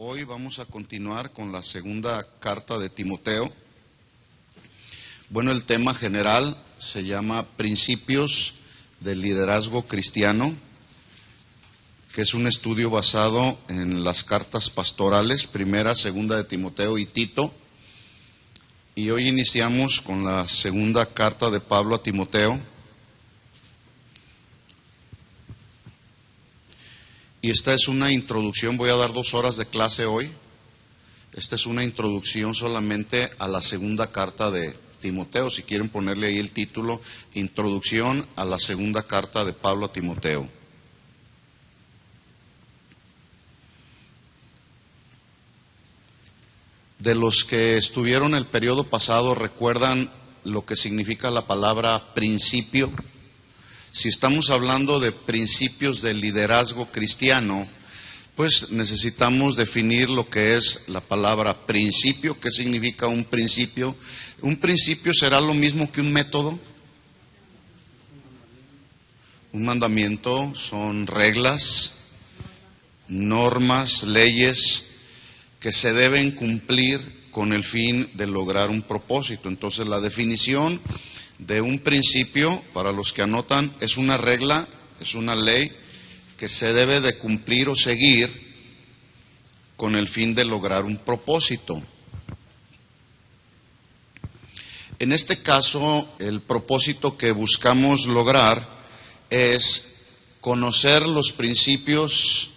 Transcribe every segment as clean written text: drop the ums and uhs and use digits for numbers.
Hoy vamos a continuar con la segunda carta de Timoteo. Bueno, el tema general se llama Principios del Liderazgo Cristiano, que es un estudio basado en las cartas pastorales, primera, segunda de Timoteo y Tito. Y hoy iniciamos con la segunda carta de Pablo a Timoteo. Y esta es una introducción, voy a dar 2 horas de clase hoy. Esta es una introducción solamente a la segunda carta de Timoteo. Si quieren ponerle ahí el título, Introducción a la segunda carta de Pablo a Timoteo. De los que estuvieron el periodo pasado, ¿recuerdan lo que significa la palabra principio? Si estamos hablando de principios del liderazgo cristiano, pues necesitamos definir lo que es la palabra principio. ¿Qué significa un principio? ¿Un principio será lo mismo que un método? Un mandamiento son reglas, normas, leyes que se deben cumplir con el fin de lograr un propósito. Entonces, la definición de un principio, para los que anotan, es una regla, es una ley que se debe de cumplir o seguir con el fin de lograr un propósito. En este caso, el propósito que buscamos lograr es conocer los principios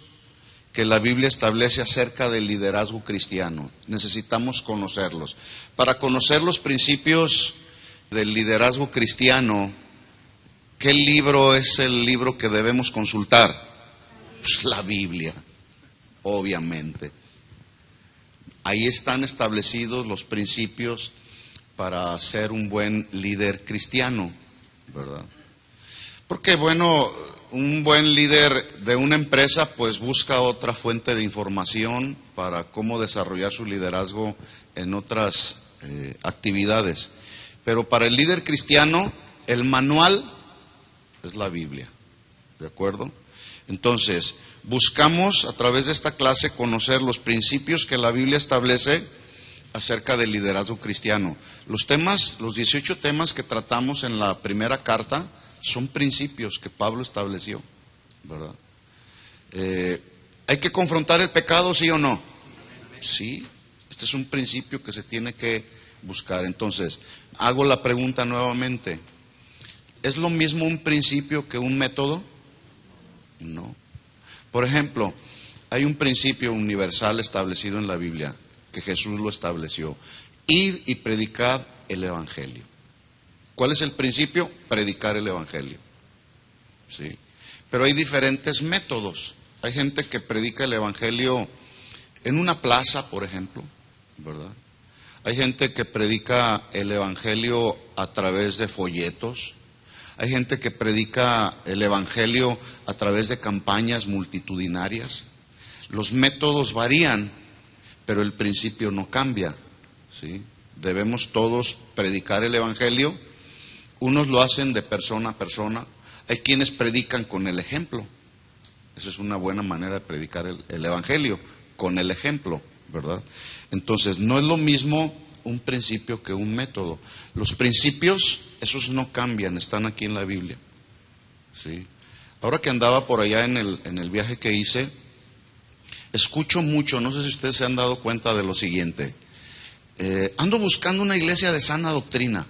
que la Biblia establece acerca del liderazgo cristiano. Necesitamos conocerlos. Para conocer los principios del liderazgo cristiano, ¿qué libro es el libro que debemos consultar? Pues la Biblia, obviamente. Ahí están establecidos los principios para ser un buen líder cristiano, ¿verdad? Porque, bueno, un buen líder de una empresa pues busca otra fuente de información para cómo desarrollar su liderazgo en otras actividades. Pero para el líder cristiano, el manual es la Biblia, ¿de acuerdo? Entonces, buscamos a través de esta clase conocer los principios que la Biblia establece acerca del liderazgo cristiano. Los 18 temas que tratamos en la primera carta son principios que Pablo estableció, ¿verdad? ¿Hay que confrontar el pecado, sí o no? Sí, este es un principio que se tiene que buscar. Entonces, hago la pregunta nuevamente. ¿Es lo mismo un principio que un método? No. Por ejemplo, hay un principio universal establecido en la Biblia, que Jesús lo estableció. Id y predicad el Evangelio. ¿Cuál es el principio? Predicar el Evangelio. Sí. Pero hay diferentes métodos. Hay gente que predica el Evangelio en una plaza, por ejemplo, ¿verdad? Hay gente que predica el Evangelio a través de folletos. Hay gente que predica el Evangelio a través de campañas multitudinarias. Los métodos varían, pero el principio no cambia, ¿sí? Debemos todos predicar el Evangelio. Unos lo hacen de persona a persona. Hay quienes predican con el ejemplo. Esa es una buena manera de predicar el Evangelio, con el ejemplo, ¿verdad? Entonces, no es lo mismo un principio que un método. Los principios, esos no cambian, están aquí en la Biblia, ¿sí? Ahora que andaba por allá en el viaje que hice, escucho mucho, no sé si ustedes se han dado cuenta de lo siguiente. Ando buscando una iglesia de sana doctrina.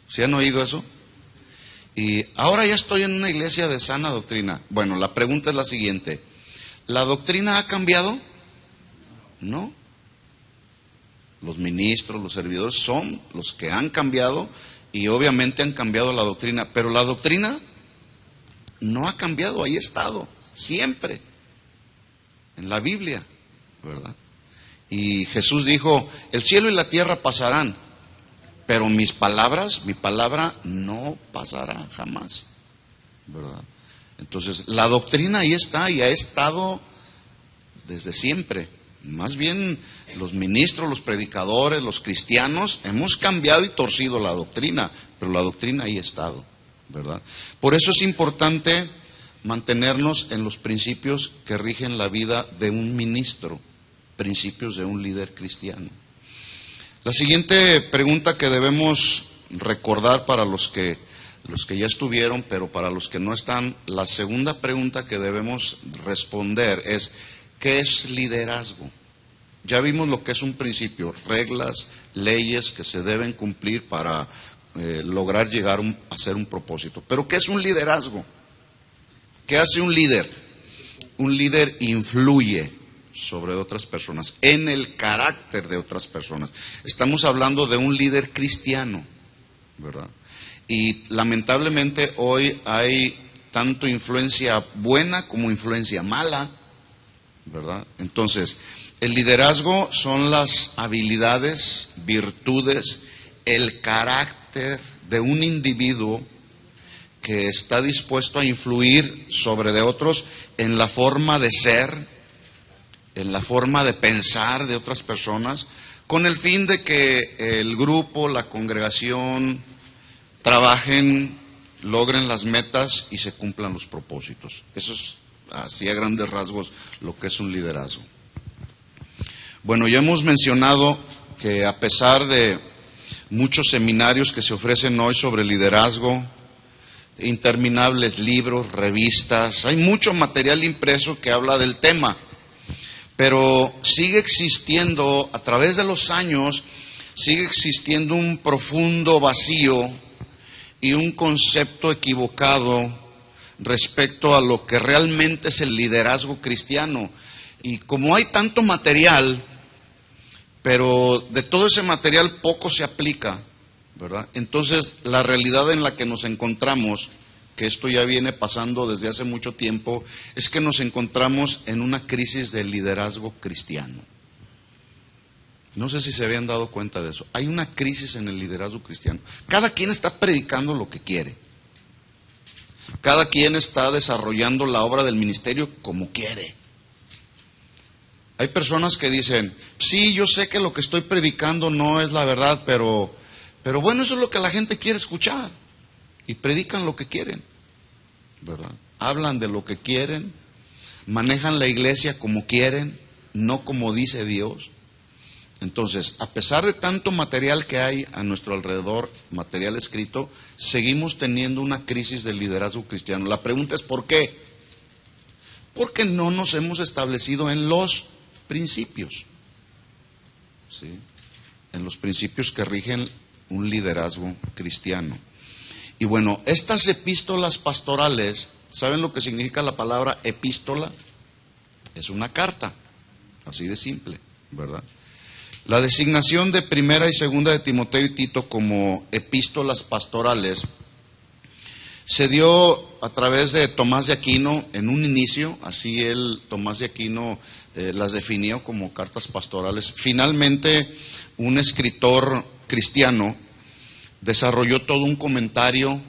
¿Sí han oído eso? Y ahora ya estoy en una iglesia de sana doctrina. Bueno, la pregunta es la siguiente. ¿La doctrina ha cambiado? No. Los ministros, los servidores son los que han cambiado y obviamente han cambiado la doctrina. Pero la doctrina no ha cambiado, ahí ha estado, siempre, en la Biblia, ¿verdad? Y Jesús dijo, el cielo y la tierra pasarán, pero mi palabra no pasará jamás, ¿verdad? Entonces, la doctrina ahí está y ha estado desde siempre. Más bien, los ministros, los predicadores, los cristianos, hemos cambiado y torcido la doctrina, pero la doctrina ahí ha estado, ¿verdad? Por eso es importante mantenernos en los principios que rigen la vida de un ministro, principios de un líder cristiano. La siguiente pregunta que debemos recordar para los que ya estuvieron, pero para los que no están, la segunda pregunta que debemos responder es: ¿qué es liderazgo? Ya vimos lo que es un principio, reglas, leyes que se deben cumplir para lograr llegar a hacer un propósito. Pero ¿qué es un liderazgo? ¿Qué hace un líder? Un líder influye sobre otras personas, en el carácter de otras personas. Estamos hablando de un líder cristiano, ¿verdad? Y lamentablemente hoy hay tanto influencia buena como influencia mala, ¿verdad? Entonces, el liderazgo son las habilidades, virtudes, el carácter de un individuo que está dispuesto a influir sobre de otros en la forma de ser, en la forma de pensar de otras personas, con el fin de que el grupo, la congregación, trabajen, logren las metas y se cumplan los propósitos. Eso es, así a grandes rasgos, lo que es un liderazgo. Bueno, ya hemos mencionado que a pesar de muchos seminarios que se ofrecen hoy sobre liderazgo, interminables libros, revistas, hay mucho material impreso que habla del tema, pero sigue existiendo, a través de los años, sigue existiendo un profundo vacío y un concepto equivocado respecto a lo que realmente es el liderazgo cristiano. Y como hay tanto material, pero de todo ese material poco se aplica, ¿verdad? Entonces, la realidad en la que nos encontramos, que esto ya viene pasando desde hace mucho tiempo, es que nos encontramos en una crisis de liderazgo cristiano. No sé si se habían dado cuenta de eso. Hay una crisis en el liderazgo cristiano. Cada quien está predicando lo que quiere. Cada quien está desarrollando la obra del ministerio como quiere. Hay personas que dicen: sí, yo sé que lo que estoy predicando no es la verdad, pero bueno, eso es lo que la gente quiere escuchar. Y predican lo que quieren, ¿verdad? Hablan de lo que quieren, manejan la iglesia como quieren, no como dice Dios. Entonces, a pesar de tanto material que hay a nuestro alrededor, material escrito, seguimos teniendo una crisis del liderazgo cristiano. La pregunta es: ¿por qué? Porque no nos hemos establecido en los principios, ¿sí? En los principios que rigen un liderazgo cristiano. Y bueno, estas epístolas pastorales, ¿saben lo que significa la palabra epístola? Es una carta, así de simple, ¿verdad? La designación de primera y segunda de Timoteo y Tito como epístolas pastorales se dio a través de Tomás de Aquino en un inicio, así Tomás de Aquino las definió como cartas pastorales. Finalmente, un escritor cristiano desarrolló todo un comentario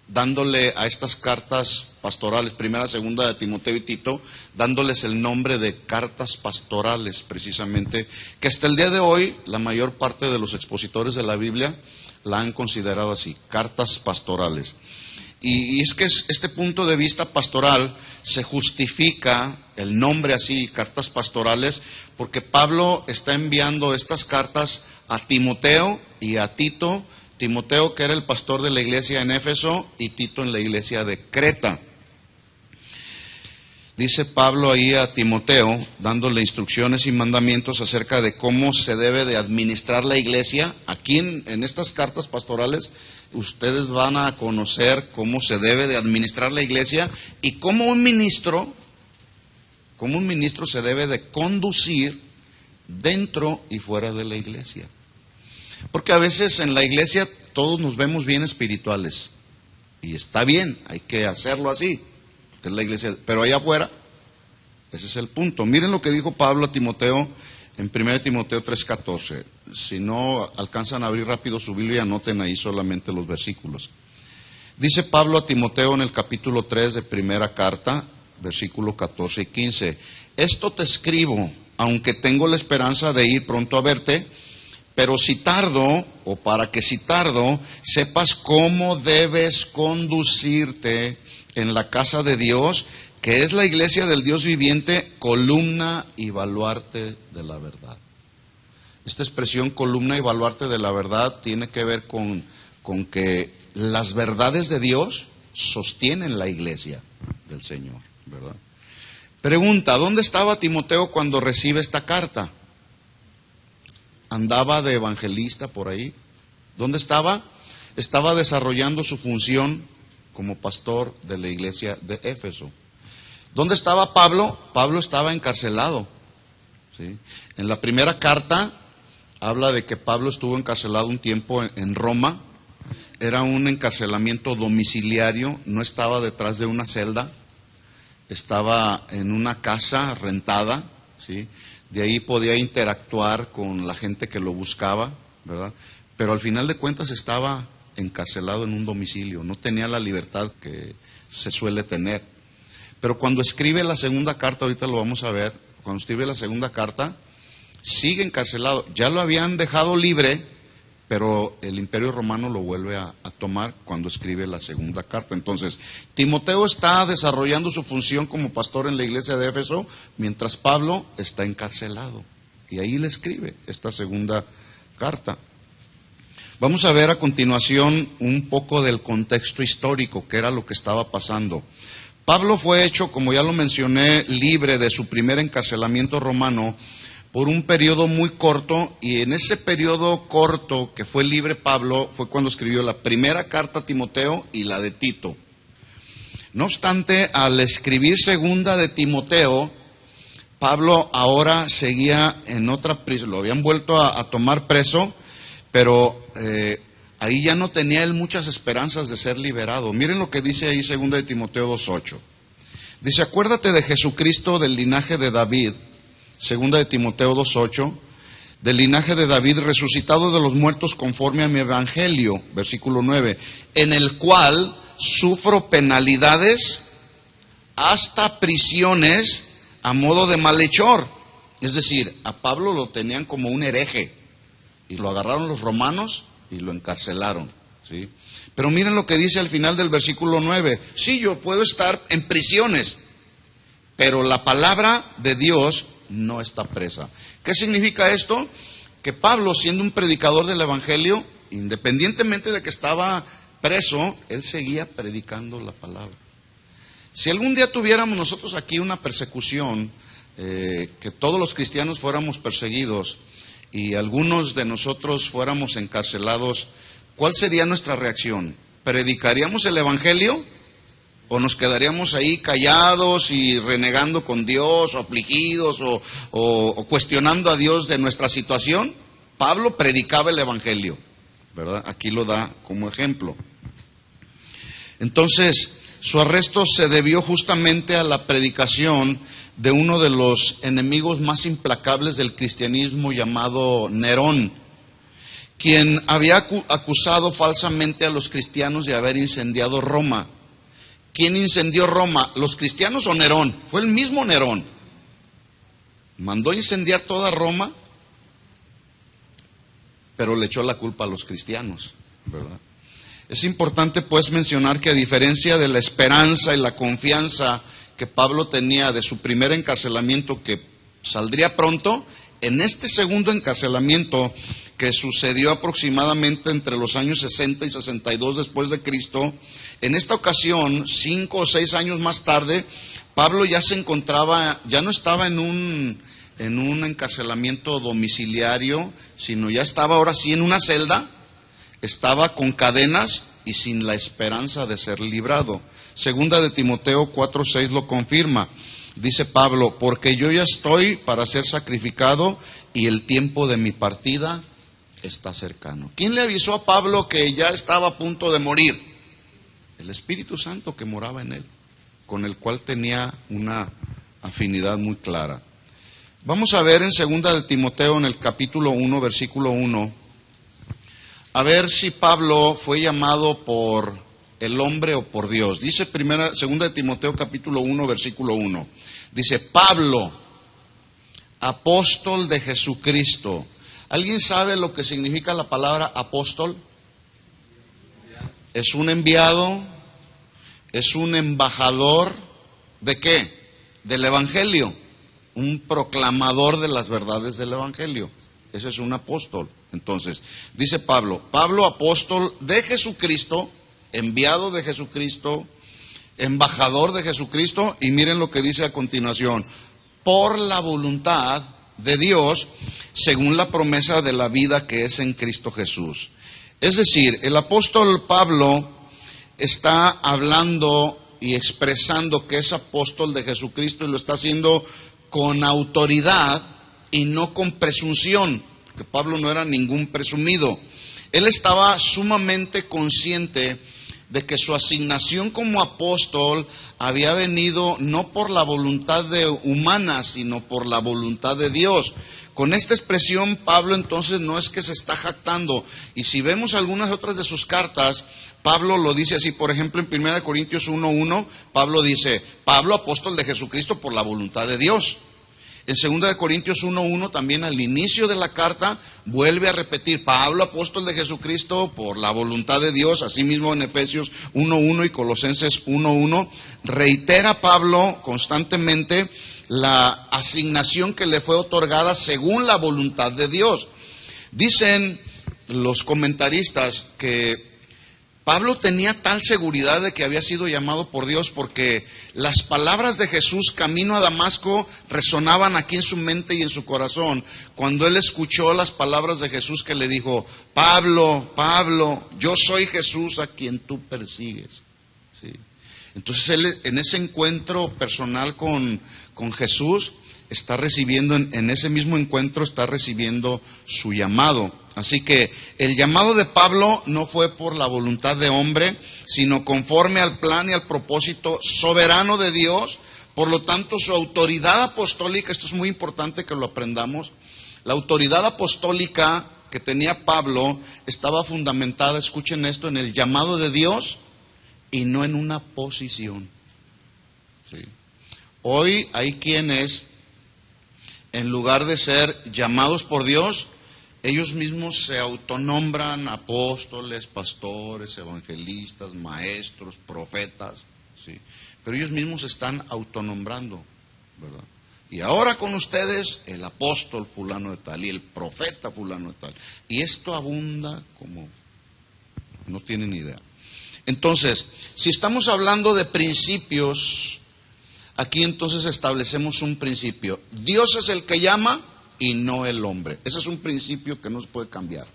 dándole a estas cartas pastorales, primera, segunda de Timoteo y Tito, dándoles el nombre de cartas pastorales, precisamente, que hasta el día de hoy la mayor parte de los expositores de la Biblia la han considerado así, cartas pastorales. Y es que este punto de vista pastoral se justifica el nombre así, cartas pastorales, porque Pablo está enviando estas cartas a Timoteo y a Tito. Timoteo, que era el pastor de la iglesia en Éfeso, y Tito en la iglesia de Creta. Dice Pablo ahí a Timoteo, dándole instrucciones y mandamientos acerca de cómo se debe de administrar la iglesia. Aquí en estas cartas pastorales ustedes van a conocer cómo se debe de administrar la iglesia y cómo un ministro se debe de conducir dentro y fuera de la iglesia. Porque a veces en la iglesia todos nos vemos bien espirituales. Y está bien, hay que hacerlo así, que es la iglesia. Pero allá afuera, ese es el punto. Miren lo que dijo Pablo a Timoteo en 1 Timoteo 3:14. Si no alcanzan a abrir rápido su Biblia, anoten ahí solamente los versículos. Dice Pablo a Timoteo en el capítulo 3 de primera carta, versículos 14 y 15. Esto te escribo, aunque tengo la esperanza de ir pronto a verte, pero si tardo, o para que si tardo, sepas cómo debes conducirte en la casa de Dios, que es la iglesia del Dios viviente, columna y baluarte de la verdad. Esta expresión columna y baluarte de la verdad tiene que ver con que las verdades de Dios sostienen la iglesia del Señor, ¿verdad? Pregunta, ¿dónde estaba Timoteo cuando recibe esta carta? ¿Andaba de evangelista por ahí? ¿Dónde estaba? Estaba desarrollando su función como pastor de la iglesia de Éfeso. ¿Dónde estaba Pablo? Pablo estaba encarcelado, ¿sí? En la primera carta habla de que Pablo estuvo encarcelado un tiempo en Roma. Era un encarcelamiento domiciliario, no estaba detrás de una celda, estaba en una casa rentada, ¿sí? De ahí podía interactuar con la gente que lo buscaba, ¿verdad? Pero al final de cuentas estaba encarcelado en un domicilio, no tenía la libertad que se suele tener. Pero cuando escribe la segunda carta, ahorita lo vamos a ver, cuando escribe la segunda carta, sigue encarcelado. Ya lo habían dejado libre, pero el Imperio Romano lo vuelve a tomar cuando escribe la segunda carta. Entonces, Timoteo está desarrollando su función como pastor en la iglesia de Éfeso, mientras Pablo está encarcelado. Y ahí le escribe esta segunda carta. Vamos a ver a continuación un poco del contexto histórico, que era lo que estaba pasando. Pablo fue hecho, como ya lo mencioné, libre de su primer encarcelamiento romano por un periodo muy corto, y en ese periodo corto que fue libre Pablo fue cuando escribió la primera carta a Timoteo y la de Tito. No obstante, al escribir segunda de Timoteo, Pablo ahora seguía en otra prisión, lo habían vuelto a tomar preso, pero ahí ya no tenía él muchas esperanzas de ser liberado. Miren lo que dice ahí segunda de Timoteo 2:8. Dice, acuérdate de Jesucristo del linaje de David, segunda de Timoteo 2:8, del linaje de David, resucitado de los muertos conforme a mi evangelio, versículo 9, en el cual sufro penalidades hasta prisiones a modo de malhechor. Es decir, a Pablo lo tenían como un hereje y lo agarraron los romanos y lo encarcelaron, ¿sí? Pero miren lo que dice al final del versículo 9. Sí, yo puedo estar en prisiones, pero la palabra de Dios no está presa. ¿Qué significa esto? Que Pablo, siendo un predicador del evangelio, independientemente de que estaba preso, él seguía predicando la palabra. Si algún día tuviéramos nosotros aquí una persecución, que todos los cristianos fuéramos perseguidos y algunos de nosotros fuéramos encarcelados, ¿cuál sería nuestra reacción? ¿Predicaríamos el evangelio o nos quedaríamos ahí callados y renegando con Dios, o afligidos, o cuestionando a Dios de nuestra situación? Pablo predicaba el evangelio, ¿verdad? Aquí lo da como ejemplo. Entonces, su arresto se debió justamente a la predicación de uno de los enemigos más implacables del cristianismo, llamado Nerón, quien había acusado falsamente a los cristianos de haber incendiado Roma. ¿Quién incendió Roma? ¿Los cristianos o Nerón? Fue el mismo Nerón. Mandó incendiar toda Roma, pero le echó la culpa a los cristianos, ¿verdad? Es importante pues mencionar que, a diferencia de la esperanza y la confianza que Pablo tenía de su primer encarcelamiento, que saldría pronto, en este segundo encarcelamiento, que sucedió aproximadamente entre los años 60 y 62 después de Cristo, en esta ocasión, 5 o 6 años más tarde, Pablo ya se encontraba, ya no estaba en un encarcelamiento domiciliario, sino ya estaba ahora sí en una celda, estaba con cadenas y sin la esperanza de ser librado. Segunda de Timoteo 4:6 lo confirma. Dice Pablo, porque yo ya estoy para ser sacrificado y el tiempo de mi partida está cercano. ¿Quién le avisó a Pablo que ya estaba a punto de morir? El Espíritu Santo que moraba en él, con el cual tenía una afinidad muy clara. Vamos a ver en segunda de Timoteo, en el capítulo 1, versículo 1, a ver si Pablo fue llamado por el hombre o por Dios. Dice segunda de Timoteo capítulo 1, versículo 1. Dice, Pablo, apóstol de Jesucristo. ¿Alguien sabe lo que significa la palabra apóstol? Es un enviado, es un embajador ¿de qué? Del Evangelio, un proclamador de las verdades del Evangelio. Ese es un apóstol. Entonces, dice Pablo, apóstol de Jesucristo, enviado de Jesucristo, embajador de Jesucristo, y miren lo que dice a continuación, por la voluntad de Dios, según la promesa de la vida que es en Cristo Jesús. Es decir, el apóstol Pablo está hablando y expresando que es apóstol de Jesucristo y lo está haciendo con autoridad y no con presunción, porque Pablo no era ningún presumido. Él estaba sumamente consciente de que su asignación como apóstol había venido no por la voluntad humana, sino por la voluntad de Dios. Con esta expresión, Pablo entonces no es que se está jactando. Y si vemos algunas otras de sus cartas, Pablo lo dice así. Por ejemplo, en 1 Corintios 1:1, Pablo dice, Pablo, apóstol de Jesucristo por la voluntad de Dios. En 2 Corintios 1:1 también al inicio de la carta vuelve a repetir, Pablo, apóstol de Jesucristo por la voluntad de Dios. Asimismo en Efesios 1:1 y Colosenses 1:1 reitera Pablo constantemente la asignación que le fue otorgada según la voluntad de Dios. Dicen los comentaristas que Pablo tenía tal seguridad de que había sido llamado por Dios porque las palabras de Jesús camino a Damasco resonaban aquí en su mente y en su corazón cuando él escuchó las palabras de Jesús que le dijo, Pablo, Pablo, yo soy Jesús a quien tú persigues. ¿Sí? Entonces él en ese encuentro personal con Jesús está recibiendo, en ese mismo encuentro está recibiendo su llamado. Así que el llamado de Pablo no fue por la voluntad de hombre, sino conforme al plan y al propósito soberano de Dios. Por lo tanto, su autoridad apostólica, esto es muy importante que lo aprendamos, la autoridad apostólica que tenía Pablo estaba fundamentada, escuchen esto, en el llamado de Dios y no en una posición. ¿Sí? Hoy hay quienes, en lugar de ser llamados por Dios, ellos mismos se autonombran apóstoles, pastores, evangelistas, maestros, profetas, ¿sí? Pero ellos mismos se están autonombrando, ¿verdad? Y ahora con ustedes el apóstol fulano de tal y el profeta fulano de tal. Y esto abunda como no tienen idea. Entonces, si estamos hablando de principios, aquí entonces establecemos un principio. Dios es el que llama y no el hombre. Ese es un principio que no se puede cambiar.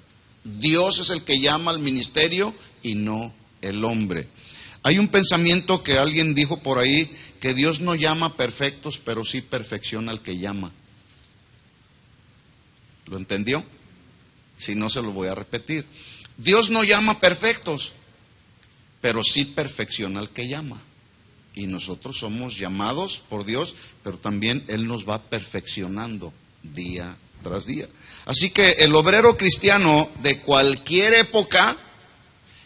Dios es el que llama al ministerio y no el hombre. Hay un pensamiento que alguien dijo por ahí, que Dios no llama perfectos, pero sí perfecciona al que llama. ¿Lo entendió? Si no, se lo voy a repetir. Dios no llama perfectos, pero sí perfecciona al que llama. Y nosotros somos llamados por Dios, pero también Él nos va perfeccionando día tras día. Así que el obrero cristiano de cualquier época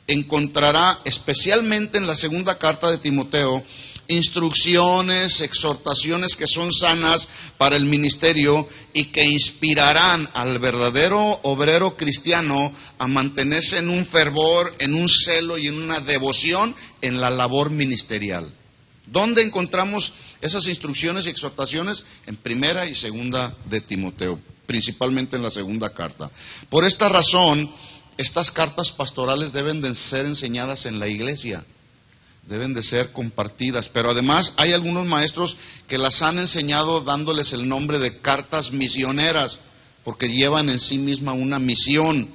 encontrará, especialmente en la segunda carta de Timoteo, instrucciones, exhortaciones que son sanas para el ministerio y que inspirarán al verdadero obrero cristiano a mantenerse en un fervor, en un celo y en una devoción en la labor ministerial. ¿Dónde encontramos esas instrucciones y exhortaciones? En 1 y 2 de Timoteo, principalmente en la segunda carta. Por esta razón, estas cartas pastorales deben de ser enseñadas en la iglesia, deben de ser compartidas, pero además hay algunos maestros que las han enseñado dándoles el nombre de cartas misioneras, porque llevan en sí misma una misión.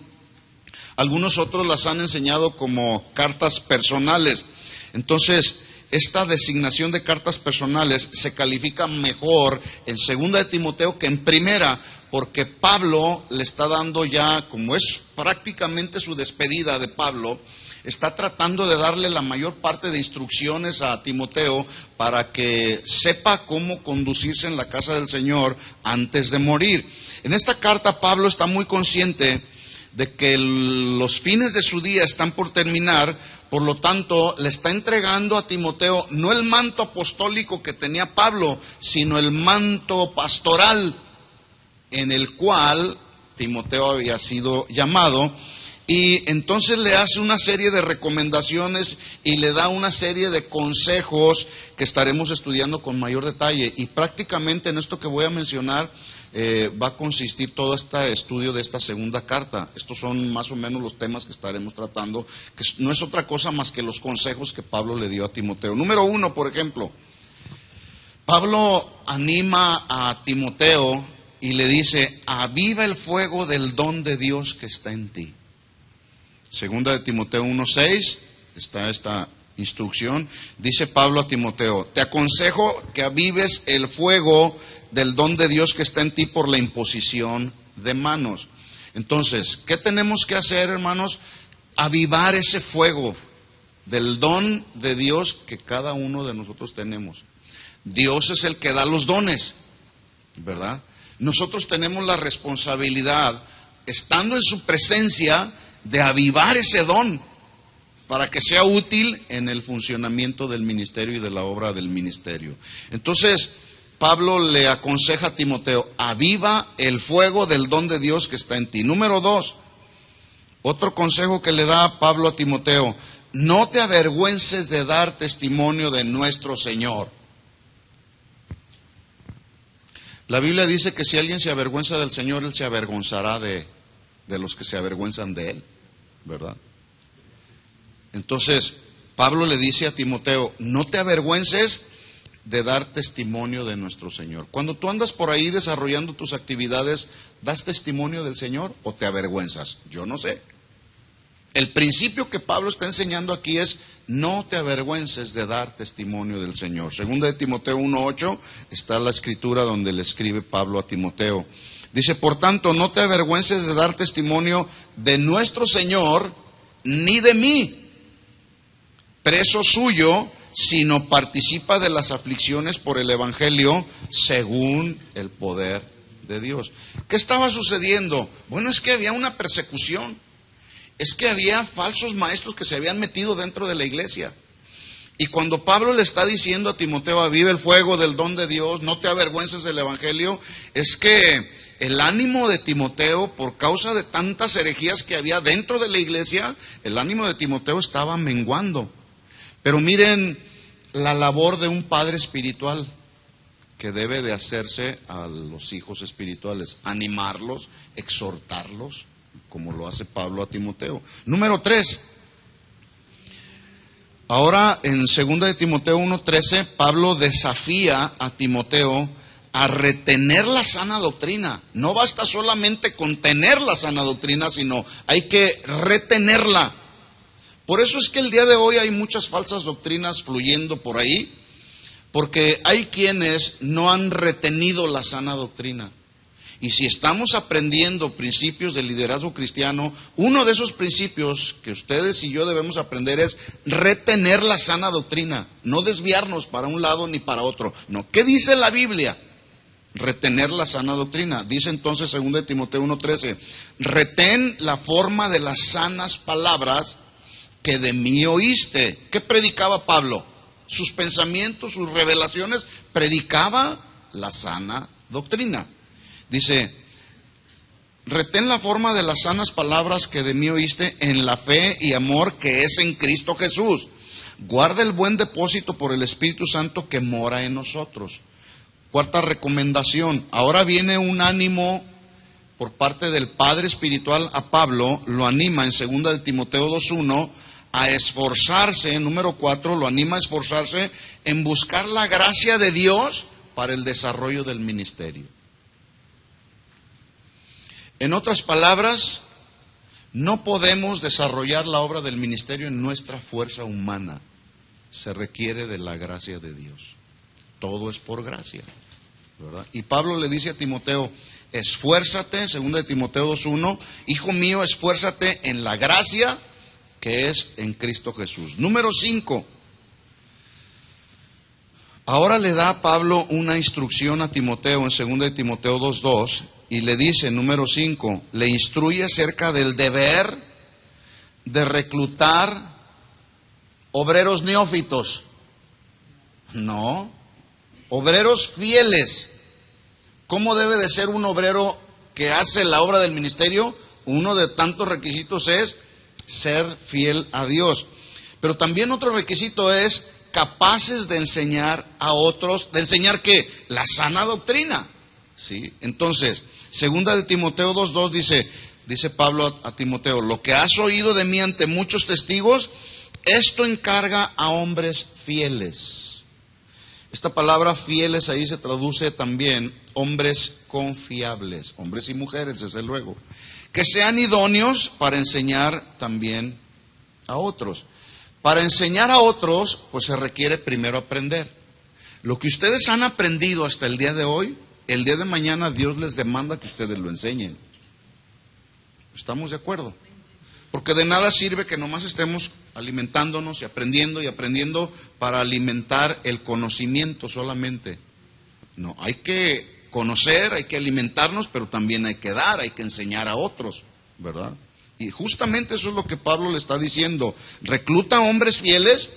Algunos otros las han enseñado como cartas personales. Entonces, esta designación de cartas personales se califica mejor en 2 de Timoteo que en 1, porque Pablo le está dando ya, como es prácticamente su despedida de Pablo, está tratando de darle la mayor parte de instrucciones a Timoteo para que sepa cómo conducirse en la casa del Señor antes de morir. En esta carta Pablo está muy consciente de que los fines de su día están por terminar. Por lo tanto, le está entregando a Timoteo no el manto apostólico que tenía Pablo, sino el manto pastoral en el cual Timoteo había sido llamado. Y entonces le hace una serie de recomendaciones y le da una serie de consejos que estaremos estudiando con mayor detalle. Y prácticamente en esto que voy a mencionar va a consistir todo este estudio de esta segunda carta. Estos son más o menos los temas que estaremos tratando, que no es otra cosa más que los consejos que Pablo le dio a Timoteo. Número 1, por ejemplo, Pablo anima a Timoteo y le dice: aviva el fuego del don de Dios que está en ti. Segunda de Timoteo 1:6 está esta instrucción. Dice Pablo a Timoteo: te aconsejo que avives el fuego del don de Dios que está en ti por la imposición de manos. Entonces, ¿qué tenemos que hacer, hermanos? Avivar ese fuego del don de Dios que cada uno de nosotros tenemos. Dios es el que da los dones, ¿verdad? Nosotros tenemos la responsabilidad, estando en su presencia, de avivar ese don para que sea útil en el funcionamiento del ministerio y de la obra del ministerio. Entonces, Pablo le aconseja a Timoteo: aviva el fuego del don de Dios que está en ti. Número 2, otro consejo que le da Pablo a Timoteo: no te avergüences de dar testimonio de nuestro Señor. La Biblia dice que si alguien se avergüenza del Señor, Él se avergonzará de los que se avergüenzan de Él, ¿verdad? Entonces, Pablo le dice a Timoteo: no te avergüences de dar testimonio de nuestro Señor. Cuando tú andas por ahí desarrollando tus actividades, ¿das testimonio del Señor o te avergüenzas? Yo no sé. El principio que Pablo está enseñando aquí es: no te avergüences de dar testimonio del Señor. Segunda de Timoteo 1:8 está la escritura donde le escribe Pablo a Timoteo. Dice: por tanto, no te avergüences de dar testimonio de nuestro Señor, ni de mí, preso suyo, sino participa de las aflicciones por el Evangelio según el poder de Dios. ¿Qué estaba sucediendo? Bueno, es que había una persecución. Es que había falsos maestros que se habían metido dentro de la iglesia. Y cuando Pablo le está diciendo a Timoteo: aviva el fuego del don de Dios, no te avergüences del Evangelio, es que el ánimo de Timoteo, por causa de tantas herejías que había dentro de la iglesia, el ánimo de Timoteo estaba menguando. Pero miren la labor de un padre espiritual que debe de hacerse a los hijos espirituales: animarlos, exhortarlos, como lo hace Pablo a Timoteo. Número 3. Ahora en 2 de Timoteo 1:13, Pablo desafía a Timoteo a retener la sana doctrina. No basta solamente con tener la sana doctrina, sino hay que retenerla. Por eso es que el día de hoy hay muchas falsas doctrinas fluyendo por ahí, porque hay quienes no han retenido la sana doctrina. Y si estamos aprendiendo principios de liderazgo cristiano, uno de esos principios que ustedes y yo debemos aprender es retener la sana doctrina, no desviarnos para un lado ni para otro. No, ¿qué dice la Biblia? Retener la sana doctrina. Dice entonces 2 de Timoteo 1:13, retén la forma de las sanas palabras que de mí oíste. ¿Qué predicaba Pablo? Sus pensamientos, sus revelaciones, predicaba la sana doctrina. Dice: retén la forma de las sanas palabras que de mí oíste en la fe y amor que es en Cristo Jesús. Guarda el buen depósito por el Espíritu Santo que mora en nosotros. Cuarta recomendación. Ahora viene un ánimo por parte del Padre espiritual a Pablo. Lo anima en 2 de Timoteo 2:1 a esforzarse. Número 4, lo anima a esforzarse en buscar la gracia de Dios para el desarrollo del ministerio. En otras palabras, no podemos desarrollar la obra del ministerio en nuestra fuerza humana. Se requiere de la gracia de Dios. Todo es por gracia, ¿verdad? Y Pablo le dice a Timoteo: esfuérzate, 2 de Timoteo 2:1, hijo mío, esfuérzate en la gracia que es en Cristo Jesús. Número 5. Ahora le da Pablo una instrucción a Timoteo en 2 de Timoteo 2:2 y le dice, número 5, le instruye acerca del deber de reclutar obreros neófitos. No, obreros fieles. ¿Cómo debe de ser un obrero que hace la obra del ministerio? Uno de tantos requisitos es ser fiel a Dios. Pero también otro requisito es capaces de enseñar a otros. ¿De enseñar qué? La sana doctrina. ¿Sí? Entonces, segunda de Timoteo 2:2 dice Pablo a Timoteo: lo que has oído de mí ante muchos testigos, esto encarga a hombres fieles. Esta palabra fieles ahí se traduce también hombres confiables, hombres y mujeres, desde luego, que sean idóneos para enseñar también a otros. Para enseñar a otros, pues se requiere primero aprender. Lo que ustedes han aprendido hasta el día de hoy, el día de mañana Dios les demanda que ustedes lo enseñen. ¿Estamos de acuerdo? Porque de nada sirve que nomás estemos alimentándonos y aprendiendo para alimentar el conocimiento solamente. No, hay que conocer, hay que alimentarnos, pero también hay que dar, hay que enseñar a otros, ¿verdad? Y justamente eso es lo que Pablo le está diciendo. Recluta hombres fieles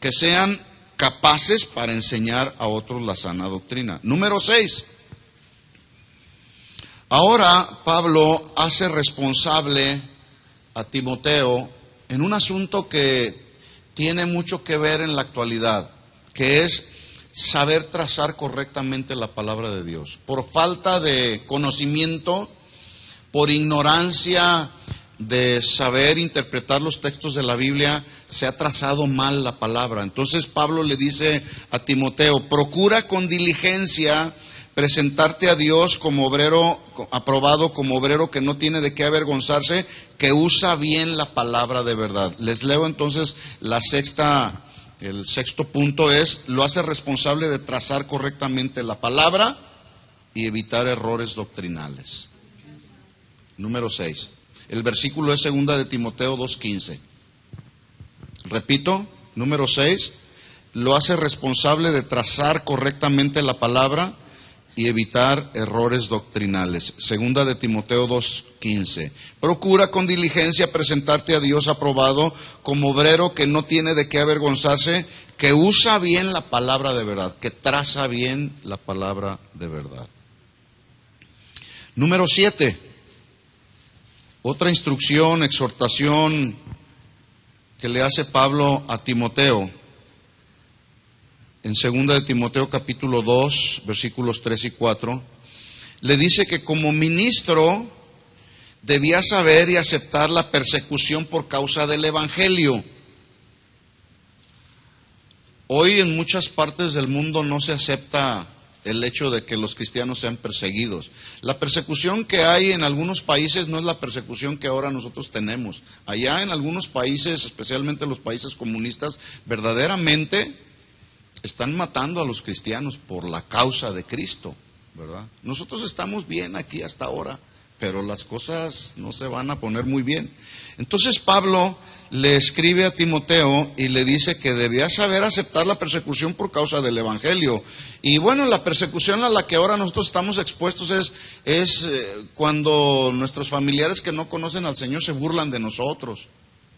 que sean capaces para enseñar a otros la sana doctrina. Número 6. Ahora Pablo hace responsable a Timoteo en un asunto que tiene mucho que ver en la actualidad, que es saber trazar correctamente la palabra de Dios. Por falta de conocimiento, por ignorancia de saber interpretar los textos de la Biblia, se ha trazado mal la palabra. Entonces Pablo le dice a Timoteo: procura con diligencia presentarte a Dios como obrero aprobado, como obrero que no tiene de qué avergonzarse, que usa bien la palabra de verdad. Les leo entonces el sexto punto es: lo hace responsable de trazar correctamente la palabra y evitar errores doctrinales. Número 6. El versículo es segunda de Timoteo 2:15. Repito, número 6, lo hace responsable de trazar correctamente la palabra y evitar errores doctrinales. Segunda de Timoteo 2:15. Procura con diligencia presentarte a Dios aprobado como obrero que no tiene de qué avergonzarse, que usa bien la palabra de verdad, que traza bien la palabra de verdad. Número 7. Otra instrucción, exhortación que le hace Pablo a Timoteo. En 2 de Timoteo capítulo 2, versículos 3 y 4, le dice que como ministro debía saber y aceptar la persecución por causa del Evangelio. Hoy en muchas partes del mundo no se acepta el hecho de que los cristianos sean perseguidos. La persecución que hay en algunos países no es la persecución que ahora nosotros tenemos. Allá en algunos países, especialmente los países comunistas, verdaderamente están matando a los cristianos por la causa de Cristo, ¿verdad? Nosotros estamos bien aquí hasta ahora, pero las cosas no se van a poner muy bien. Entonces Pablo le escribe a Timoteo y le dice que debía saber aceptar la persecución por causa del Evangelio. Y bueno, la persecución a la que ahora nosotros estamos expuestos es cuando nuestros familiares que no conocen al Señor se burlan de nosotros,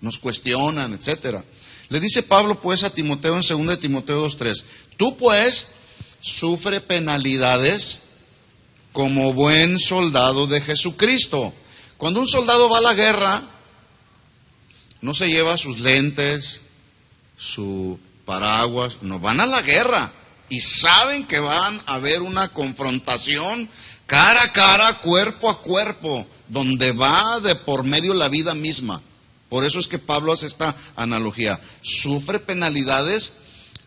nos cuestionan, etcétera. Le dice Pablo pues a Timoteo en 2 de Timoteo 2:3, tú pues sufre penalidades como buen soldado de Jesucristo. Cuando un soldado va a la guerra, no se lleva sus lentes, su paraguas, no, van a la guerra y saben que van a haber una confrontación cara a cara, cuerpo a cuerpo, donde va de por medio la vida misma. Por eso es que Pablo hace esta analogía. Sufre penalidades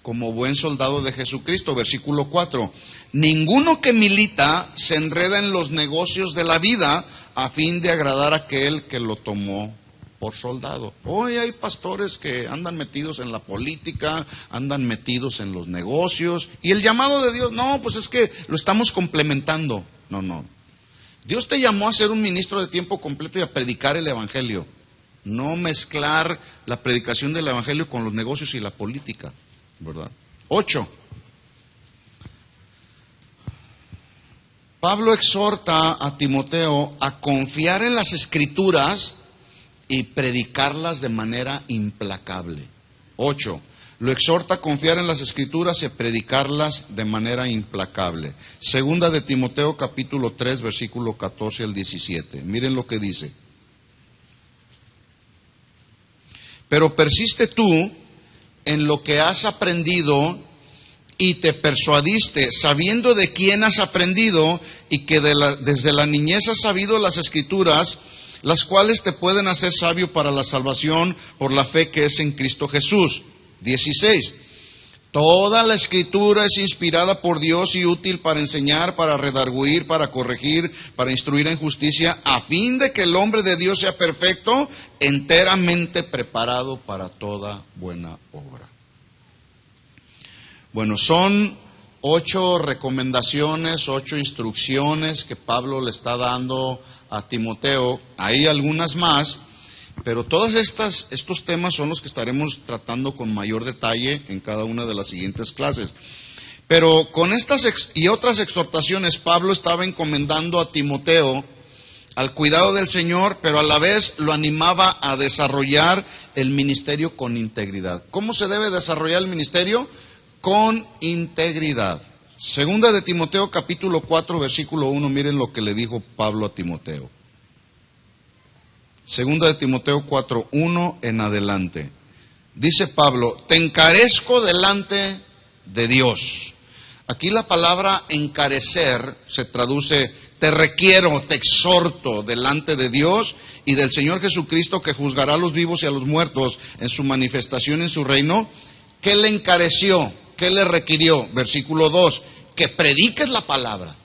como buen soldado de Jesucristo. Versículo 4. Ninguno que milita se enreda en los negocios de la vida a fin de agradar a aquel que lo tomó por soldado. Hoy hay pastores que andan metidos en la política, andan metidos en los negocios. Y el llamado de Dios, no, pues es que lo estamos complementando. No. Dios te llamó a ser un ministro de tiempo completo y a predicar el Evangelio. No mezclar la predicación del Evangelio con los negocios y la política, ¿verdad? 8. Pablo exhorta a Timoteo a confiar en las Escrituras y predicarlas de manera implacable. 8. Lo exhorta a confiar en las Escrituras y predicarlas de manera implacable. Segunda de Timoteo capítulo 3, versículo 14 al 17. Miren lo que dice. Pero persiste tú en lo que has aprendido y te persuadiste, sabiendo de quién has aprendido y que desde la niñez has sabido las Escrituras, las cuales te pueden hacer sabio para la salvación por la fe que es en Cristo Jesús. 16. Toda la Escritura es inspirada por Dios y útil para enseñar, para redarguir, para corregir, para instruir en justicia, a fin de que el hombre de Dios sea perfecto, enteramente preparado para toda buena obra. Bueno, son 8 recomendaciones, 8 instrucciones que Pablo le está dando a Timoteo. Hay algunas más, pero todos estos temas son los que estaremos tratando con mayor detalle en cada una de las siguientes clases. Pero con estas y otras exhortaciones, Pablo estaba encomendando a Timoteo al cuidado del Señor, pero a la vez lo animaba a desarrollar el ministerio con integridad. ¿Cómo se debe desarrollar el ministerio? Con integridad. Segunda de Timoteo capítulo 4 versículo 1, miren lo que le dijo Pablo a Timoteo. Segunda de Timoteo 4, 1 en adelante. Dice Pablo, te encarezco delante de Dios. Aquí la palabra encarecer se traduce, te requiero, te exhorto delante de Dios y del Señor Jesucristo, que juzgará a los vivos y a los muertos en su manifestación en su reino. ¿Qué le encareció? ¿Qué le requirió? Versículo 2, que prediques la palabra.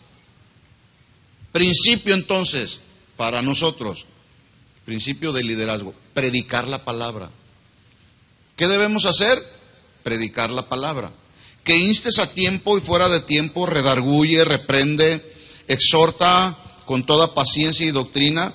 Principio entonces, para nosotros, principio de liderazgo, predicar la palabra. ¿Qué debemos hacer? Predicar la palabra. Que instes a tiempo y fuera de tiempo, redarguye, reprende, exhorta con toda paciencia y doctrina,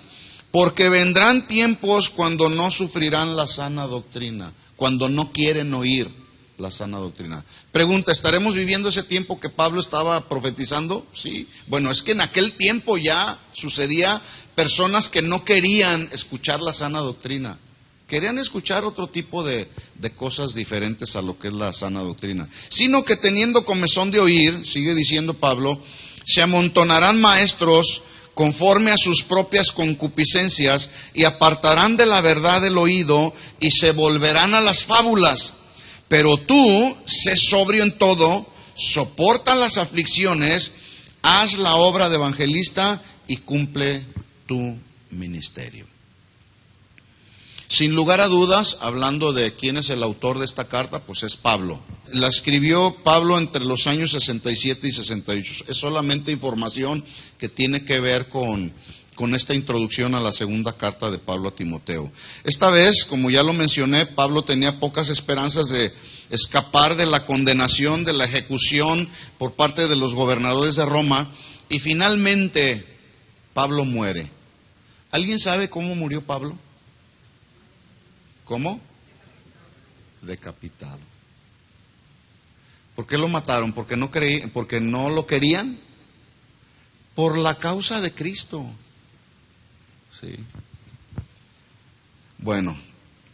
porque vendrán tiempos cuando no sufrirán la sana doctrina, cuando no quieren oír la sana doctrina. Pregunta, ¿estaremos viviendo ese tiempo que Pablo estaba profetizando? Sí. Bueno, es que en aquel tiempo ya sucedía personas que no querían escuchar la sana doctrina. Querían escuchar otro tipo de cosas diferentes a lo que es la sana doctrina. Sino que teniendo comezón de oír, sigue diciendo Pablo, se amontonarán maestros conforme a sus propias concupiscencias y apartarán de la verdad el oído y se volverán a las fábulas. Pero tú, sé sobrio en todo, soporta las aflicciones, haz la obra de evangelista y cumple tu ministerio. Sin lugar a dudas, hablando de quién es el autor de esta carta, pues es Pablo. La escribió Pablo entre los años 67 y 68. Es solamente información que tiene que ver con esta introducción a la segunda carta de Pablo a Timoteo. Esta vez, como ya lo mencioné, Pablo tenía pocas esperanzas de escapar de la condenación, de la ejecución por parte de los gobernadores de Roma, y finalmente Pablo muere. ¿Alguien sabe cómo murió Pablo? ¿Cómo? Decapitado. ¿Por qué lo mataron? ¿Porque no lo querían? Por la causa de Cristo. Sí. Bueno,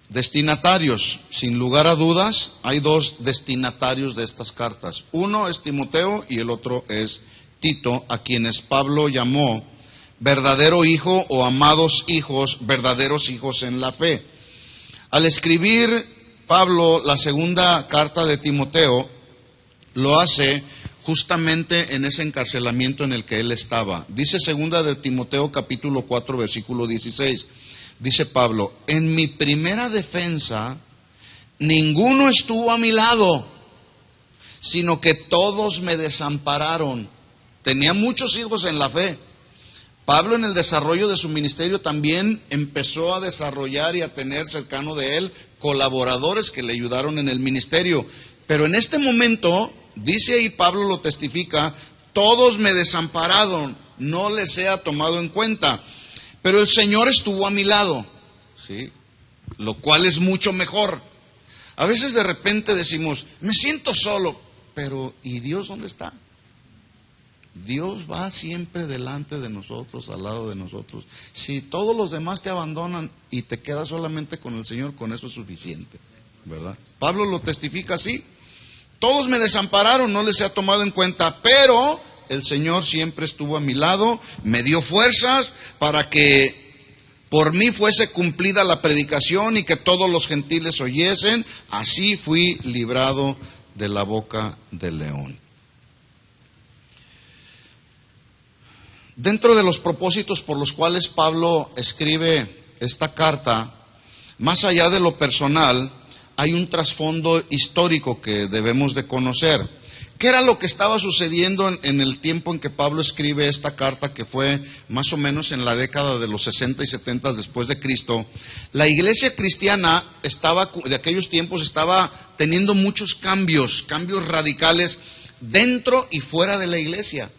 destinatarios, sin lugar a dudas, hay 2 destinatarios de estas cartas. Uno es Timoteo y el otro es Tito, a quienes Pablo llamó verdadero hijo o amados hijos, verdaderos hijos en la fe. Al escribir Pablo la segunda carta de Timoteo, lo hace justamente en ese encarcelamiento en el que él estaba. Dice segunda de Timoteo capítulo 4 versículo 16. Dice Pablo, en mi primera defensa ninguno estuvo a mi lado, sino que todos me desampararon. Tenía muchos hijos en la fe. Pablo en el desarrollo de su ministerio también empezó a desarrollar y a tener cercano de él colaboradores que le ayudaron en el ministerio. Pero en este momento, dice ahí Pablo lo testifica, todos me desampararon, no les he tomado en cuenta. Pero el Señor estuvo a mi lado, ¿sí? Lo cual es mucho mejor. A veces de repente decimos, me siento solo, pero ¿y Dios dónde está? Dios va siempre delante de nosotros, al lado de nosotros. Si todos los demás te abandonan y te quedas solamente con el Señor, con eso es suficiente, ¿verdad? Pablo lo testifica así. Todos me desampararon, no les he tomado en cuenta, pero el Señor siempre estuvo a mi lado, me dio fuerzas para por mí fuese cumplida la predicación y que todos los gentiles oyesen, así fui librado de la boca del león. Dentro de los propósitos por los cuales Pablo escribe esta carta, más allá de lo personal, hay un trasfondo histórico que debemos de conocer. ¿Qué era lo que estaba sucediendo en el tiempo en que Pablo escribe esta carta, que fue más o menos en la década de los 60 y 70 después de Cristo? La iglesia cristiana de aquellos tiempos estaba teniendo muchos cambios radicales dentro y fuera de la iglesia,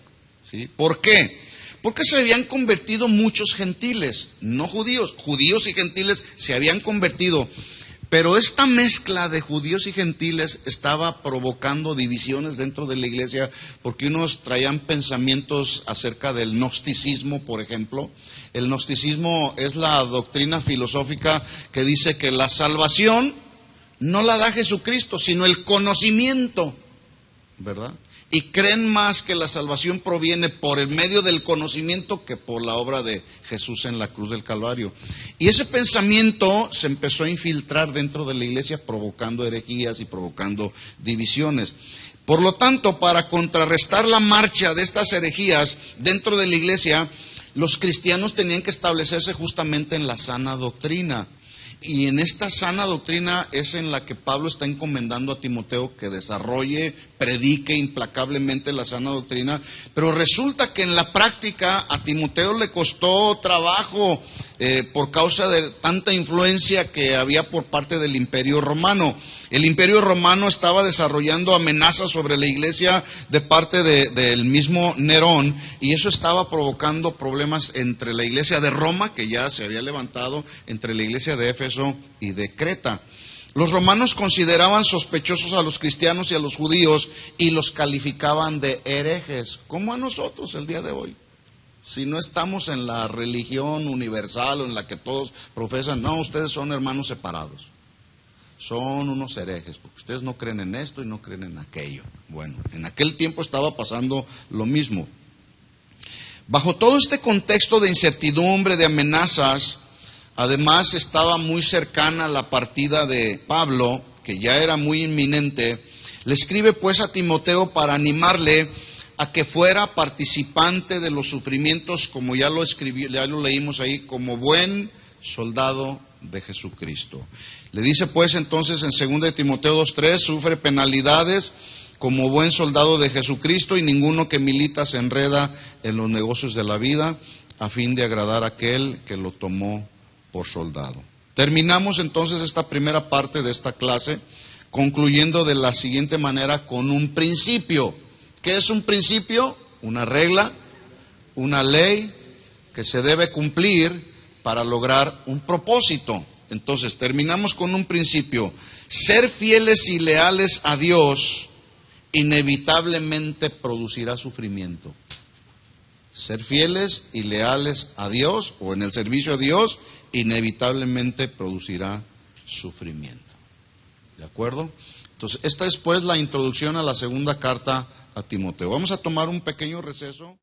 ¿sí? ¿Por qué? Porque se habían convertido muchos gentiles, no judíos, judíos y gentiles se habían convertido. Pero esta mezcla de judíos y gentiles estaba provocando divisiones dentro de la iglesia, porque unos traían pensamientos acerca del gnosticismo, por ejemplo. El gnosticismo es la doctrina filosófica que dice que la salvación no la da Jesucristo, sino el conocimiento, ¿verdad? Y creen más que la salvación proviene por el medio del conocimiento que por la obra de Jesús en la cruz del Calvario. Y ese pensamiento se empezó a infiltrar dentro de la iglesia, provocando herejías y provocando divisiones. Por lo tanto, para contrarrestar la marcha de estas herejías dentro de la iglesia, los cristianos tenían que establecerse justamente en la sana doctrina. Y en esta sana doctrina es en la que Pablo está encomendando a Timoteo que desarrolle, predique implacablemente la sana doctrina. Pero resulta que en la práctica a Timoteo le costó trabajo por causa de tanta influencia que había por parte del Imperio Romano. El Imperio Romano estaba desarrollando amenazas sobre la iglesia de parte del mismo Nerón, y eso estaba provocando problemas entre la iglesia de Roma, que ya se había levantado, entre la iglesia de Éfeso y de Creta. Los romanos consideraban sospechosos a los cristianos y a los judíos y los calificaban de herejes, como a nosotros el día de hoy. Si no estamos en la religión universal o en la que todos profesan, no, ustedes son hermanos separados. Son unos herejes, porque ustedes no creen en esto y no creen en aquello. Bueno, en aquel tiempo estaba pasando lo mismo. Bajo todo este contexto de incertidumbre, de amenazas, además estaba muy cercana la partida de Pablo, que ya era muy inminente. Le escribe pues a Timoteo para animarle a que fuera participante de los sufrimientos, como ya lo escribió, ya lo leímos ahí, como buen soldado de Jesucristo. Le dice pues entonces en 2 de Timoteo 2:3, sufre penalidades como buen soldado de Jesucristo, y ninguno que milita se enreda en los negocios de la vida a fin de agradar a aquel que lo tomó por soldado. Terminamos entonces esta primera parte de esta clase concluyendo de la siguiente manera con un principio. ¿Qué es un principio? Una regla, una ley que se debe cumplir para lograr un propósito. Entonces, terminamos con un principio. Ser fieles y leales a Dios inevitablemente producirá sufrimiento. Ser fieles y leales a Dios o en el servicio a Dios inevitablemente producirá sufrimiento. ¿De acuerdo? Entonces, esta es pues la introducción a la segunda carta a Timoteo. Vamos a tomar un pequeño receso.